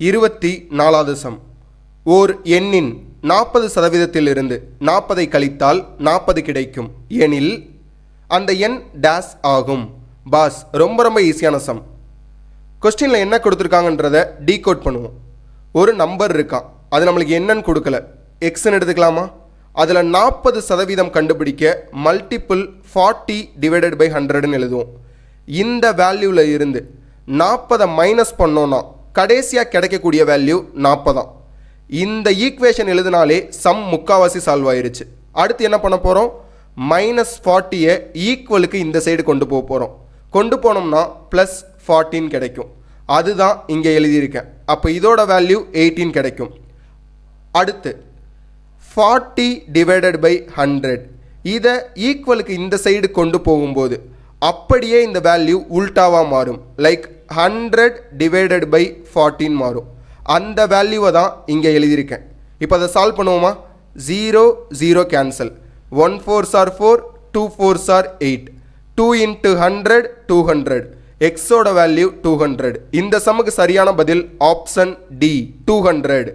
24வது some. ஓர் எண்ணின் 40% 40 கழித்தால் 40 கிடைக்கும் எனில் அந்த எண் டேஸ் ஆகும். பாஸ், ரொம்ப ஈஸியான சம். கொஸ்டினில் என்ன கொடுத்துருக்காங்கன்றதை டீகோட் பண்ணுவோம். ஒரு நம்பர் இருக்கான், அது நம்மளுக்கு என்னன்னு கொடுக்கல, எக்ஸ்ன்னு எடுத்துக்கலாமா? அதில் 40% கண்டுபிடிக்க மல்டிபிள் 40 டிவைடட் பை 100ன்னு எழுதுவோம். இந்த வேல்யூவில் இருந்து 40 மைனஸ் பண்ணோன்னா கடைசியாக கிடைக்கக்கூடிய வேல்யூ 40 தான். இந்த ஈக்குவேஷன் எழுதினாலே சம் முக்காவாசி சால்வ் ஆயிருச்சு. அடுத்து என்ன பண்ண போகிறோம்? -40 ஈக்குவலுக்கு இந்த சைடு கொண்டு போக போகிறோம். கொண்டு போனோம்னா +14 கிடைக்கும். அதுதான் இங்கே எழுதியிருக்கேன். அப்போ இதோட வேல்யூ 18 கிடைக்கும். அடுத்து 40 டிவைடட் பை 100, இதை ஈக்குவலுக்கு இந்த சைடு கொண்டு போகும்போது அப்படியே இந்த வேல்யூ உல்டாவாக மாறும். லைக் 100 டிவைடட் பை 14 மாறும். அந்த வேல்யூவை தான் இங்கே எழுதியிருக்கேன். இப்போ அதை சால்வ் பண்ணுவோமா? 0 0 cancel, 1 4s are 4, 2 4s are 8, 2 into 100 200, எக்ஸோட வேல்யூ 200. இந்த சம்முக்கு சரியான பதில் ஆப்ஷன் டி 200.